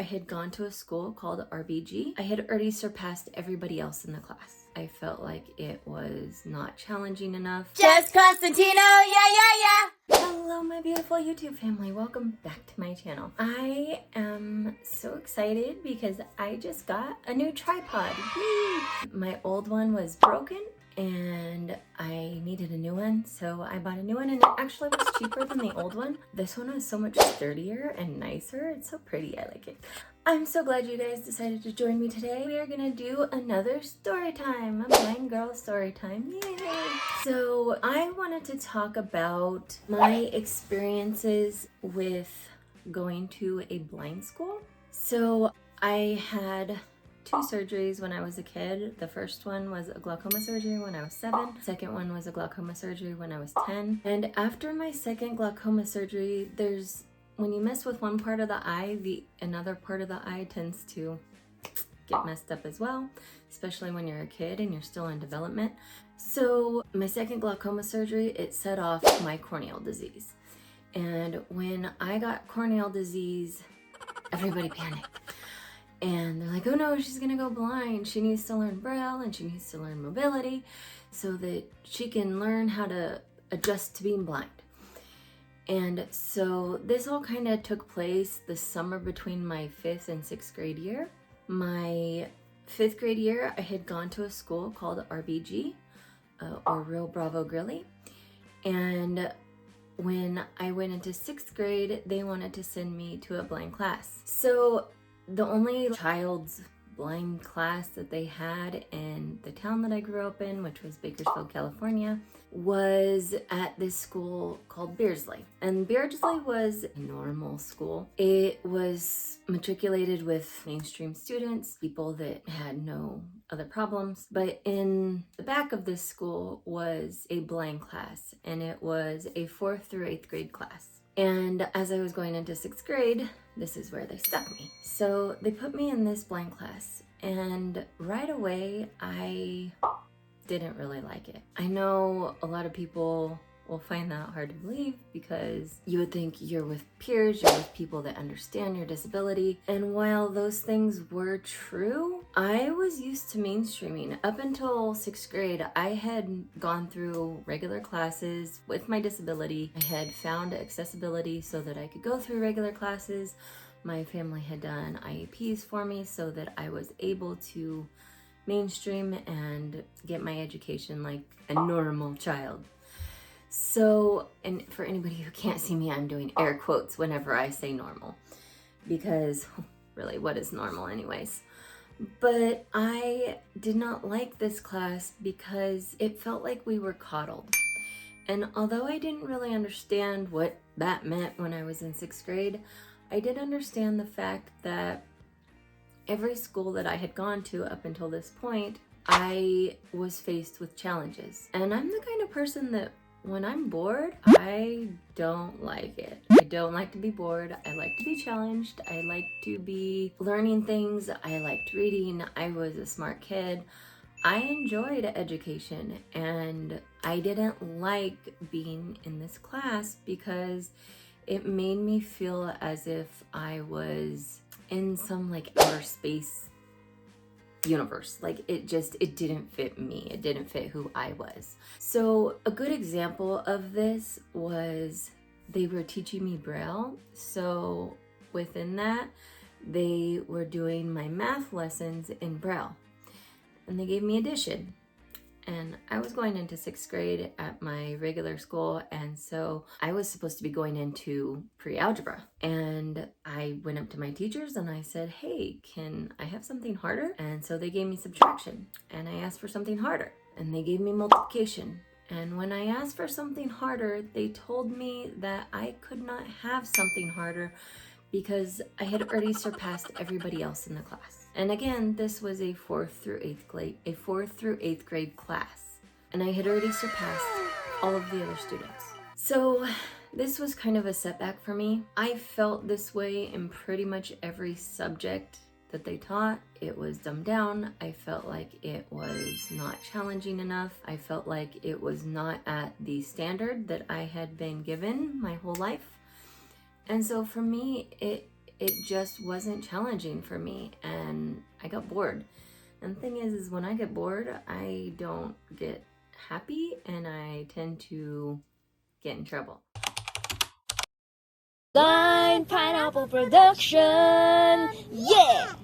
I had gone to a school called RBG. I had already surpassed everybody else in the class. I felt like it was not challenging enough. JessConstantino, yeah. Hello, my beautiful YouTube family. Welcome back to my channel. I am so excited because I just got a new tripod. Yay! My old one was broken and I needed a new one, so I bought a new one, and it actually was cheaper than the old one. This one was so much sturdier and nicer. It's so pretty. I like it. I'm so glad you guys decided to join me today. We are gonna do another story time, a blind girl story time. Yay! So I wanted to talk about my experiences with going to a blind school. So I had 2 surgeries when I was a kid. The first one was a glaucoma surgery when I was 7. The second one was a glaucoma surgery when I was 10. And after my second glaucoma surgery, when you mess with one part of the eye, another part of the eye tends to get messed up as well, especially when you're a kid and you're still in development. So my second glaucoma surgery, it set off my corneal disease. And when I got corneal disease, everybody panicked. And they're like, oh no, she's gonna go blind. She needs to learn Braille and she needs to learn mobility so that she can learn how to adjust to being blind. And so this all kind of took place the summer between my 5th and 6th grade year. My 5th grade year, I had gone to a school called RBG, or Real Bravo Grilly. And when I went into 6th grade, they wanted to send me to a blind class. So the only child's blind class that they had in the town that I grew up in, which was Bakersfield, California, was at this school called Beardsley. And Beardsley was a normal school. It was matriculated with mainstream students, people that had no other problems. But in the back of this school was a blind class, and it was a 4th through 8th grade class. And as I was going into 6th grade, this is where they stuck me. So they put me in this blind class, and right away, I didn't really like it. I know a lot of people will find that hard to believe because you would think you're with peers, you're with people that understand your disability. And while those things were true, I was used to mainstreaming. Up until 6th grade, I had gone through regular classes with my disability. I had found accessibility so that I could go through regular classes. My family had done IEPs for me so that I was able to mainstream and get my education like a normal child. So, and for anybody who can't see me, I'm doing air quotes whenever I say normal, because really, what is normal anyways? But I did not like this class because it felt like we were coddled. And although I didn't really understand what that meant when I was in 6th grade, I did understand the fact that every school that I had gone to up until this point, I was faced with challenges. And I'm the kind of person that when I'm bored, I don't like it. I don't like to be bored. I like to be challenged. I like to be learning things. I liked reading. I was a smart kid. I enjoyed education, and I didn't like being in this class because it made me feel as if I was in some like outer space universe. Like it didn't fit me. It didn't fit who I was. So a good example of this was they were teaching me Braille. So within that, they were doing my math lessons in Braille, and they gave me addition. And I was going into 6th grade at my regular school, and so I was supposed to be going into pre-algebra. And I went up to my teachers and I said, hey, can I have something harder? And so they gave me subtraction, and I asked for something harder, and they gave me multiplication. And when I asked for something harder, they told me that I could not have something harder because I had already surpassed everybody else in the class. And again, this was a 4th through 8th grade class. And I had already surpassed all of the other students. So this was kind of a setback for me. I felt this way in pretty much every subject that they taught. It was dumbed down. I felt like it was not challenging enough. I felt like it was not at the standard that I had been given my whole life. And so for me, it it just wasn't challenging for me, and I got bored. And the thing is when I get bored, I don't get happy, and I tend to get in trouble. Blind Pineapple Production, yeah!